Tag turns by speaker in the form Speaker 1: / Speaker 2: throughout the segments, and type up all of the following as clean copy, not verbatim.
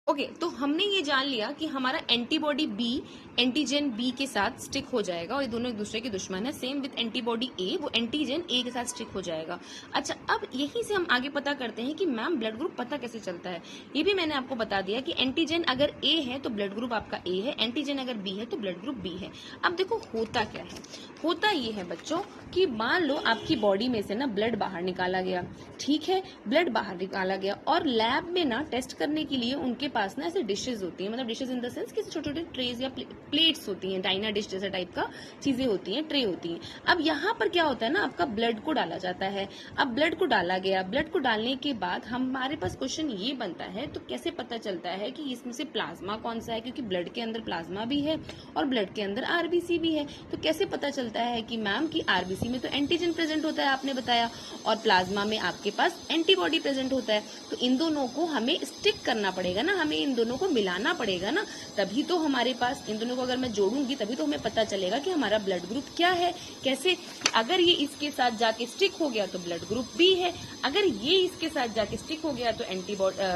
Speaker 1: Okay तो हमने ये जान लिया कि हमारा एंटीबॉडी बी एंटीजन बी के साथ स्टिक हो जाएगा और ये दोनों एक दूसरे के दुश्मन है। सेम विद एंटीबॉडी ए, वो एंटीजन ए के साथ स्टिक हो जाएगा। अच्छा, अब यहीं से हम आगे पता करते हैं कि मैम ब्लड ग्रुप पता कैसे चलता है। ये भी मैंने आपको बता दिया कि एंटीजन अगर ए है तो ब्लड ग्रुप आपका ए है, एंटीजन अगर बी है तो ब्लड ग्रुप बी है। अब देखो होता क्या है, होता ये है बच्चों कि मान लो आपकी बॉडी में से ना ब्लड बाहर निकाला गया, ठीक है, ब्लड बाहर निकाला गया और लैब में ना टेस्ट करने के लिए उनके पास ना ऐसे डिशेज होती हैं, मतलब डिशेज इन द सेंस कि छोटे छोटे ट्रेज या प्लेट्स होती हैं, डाइना डिश जैसा टाइप का चीजें होती हैं, ट्रे होती हैं। अब यहाँ पर क्या होता है ना, आपका ब्लड को डाला जाता है। अब ब्लड को डाला गया, ब्लड को डालने के बाद हमारे पास क्वेश्चन ये बनता है तो कैसे पता चलता है कि इसमें से प्लाज्मा कौन सा है, क्योंकि ब्लड के अंदर प्लाज्मा भी है और ब्लड के अंदर आरबीसी भी है। तो कैसे पता चलता है कि मैम की आरबीसी में तो एंटीजन प्रेजेंट होता है, आपने बताया, और प्लाज्मा में आपके पास एंटीबॉडी प्रेजेंट होता है। तो इन दोनों को हमें स्टिक करना पड़ेगा ना, हमें इन दोनों को मिलाना पड़ेगा ना, तभी तो हमारे पास इन दोनों को अगर मैं जोड़ूंगी तभी तो हमें पता चलेगा कि हमारा ब्लड ग्रुप क्या है। कैसे, अगर ये इसके साथ जाके स्टिक हो गया तो ब्लड ग्रुप बी है, अगर ये इसके साथ जाके स्टिक हो गया तो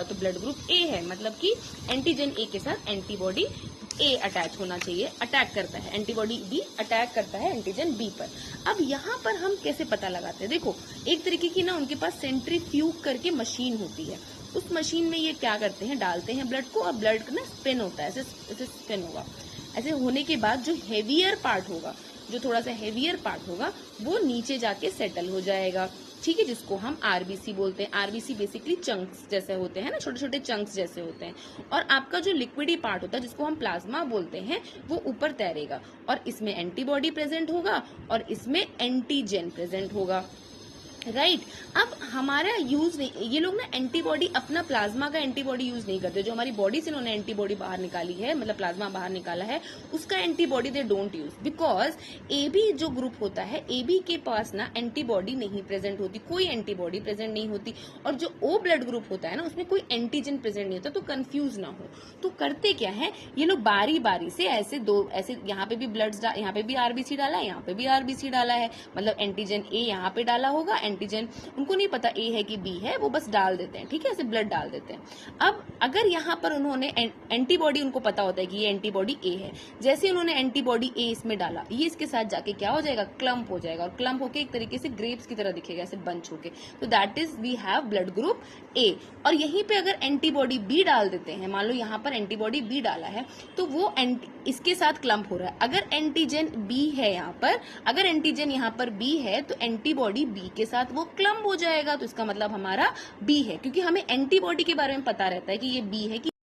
Speaker 1: तो ब्लड ग्रुप ए है, मतलब कि एंटीजन ए के साथ एंटीबॉडी ए अटैच होना चाहिए, अटैक करता है, एंटीबॉडी बी अटैक करता है एंटीजन बी पर। अब यहाँ पर हम कैसे पता लगाते हैं, देखो एक तरीके की ना उनके पास सेंट्रीफ्यूग करके मशीन होती है, उस मशीन में ये क्या करते हैं, डालते हैं ब्लड को और ब्लड ना स्पिन होता है, ऐसे स्पिन होगा। ऐसे होने के बाद जो हेवियर पार्ट होगा, जो थोड़ा सा हेवियर पार्ट होगा वो नीचे जाके सेटल हो जाएगा, ठीक है, जिसको हम आरबीसी बोलते हैं। आरबीसी बेसिकली चंक्स जैसे होते हैं ना, छोटे छोटे चंक्स जैसे होते हैं। और आपका जो लिक्विडी पार्ट होता है जिसको हम प्लाज्मा बोलते हैं वो ऊपर तैरेगा और इसमें एंटीबॉडी प्रेजेंट होगा और इसमें एंटीजन प्रेजेंट होगा, राइट। अब हमारा यूज नहीं, ये लोग ना एंटीबॉडी अपना प्लाज्मा का एंटीबॉडी यूज नहीं करते, जो हमारी बॉडी से इन्होंने एंटीबॉडी बाहर निकाली है, मतलब प्लाज्मा बाहर निकाला है, उसका antibody they don't use, because AB जो ग्रुप होता है, एबी के पास ना एंटीबॉडी नहीं प्रेजेंट होती, कोई एंटीबॉडी प्रेजेंट नहीं होती, और जो ओ ब्लड ग्रुप होता है ना उसमें कोई एंटीजन प्रेजेंट नहीं होता। तो कंफ्यूज ना हो, तो करते क्या है ये लोग, बारी बारी से ऐसे दो, ऐसे यहाँ पे भी ब्लड, यहाँ पे भी आरबीसी डाला है, यहाँ पे भी आरबीसी डाला है, मतलब एंटीजन ए यहाँ पे डाला होगा, एंटीजन उनको नहीं पता ए है कि बी है, वो बस डाल देते हैं, ठीक है, ऐसे ब्लड डाल देते हैं। अब अगर यहाँ पर उन्होंने एंटीबॉडी, उनको पता होता है कि ये एंटीबॉडी ए है, जैसे उन्होंने एंटीबॉडी ए इसमें डाला, ये इसके साथ जाके क्या हो जाएगा, क्लम्प हो जाएगा, और क्लम्प होके एक तरीके से ग्रेप्स की तरह दिखेगा, ऐसे बंच होके। तो that is we have blood group A. और यहीं पे अगर एंटीबॉडी बी डाल देते हैं, मान लो यहाँ पर एंटीबॉडी बी डाला है तो वो इसके साथ क्लम्प हो रहा है। अगर एंटीजन बी है यहाँ पर, अगर एंटीजन यहाँ पर बी है तो एंटीबॉडी बी के साथ वो क्लम्प हो जाएगा, तो इसका मतलब हमारा बी है, क्योंकि हमें एंटीबॉडी के बारे में पता रहता है कि ये बी है कि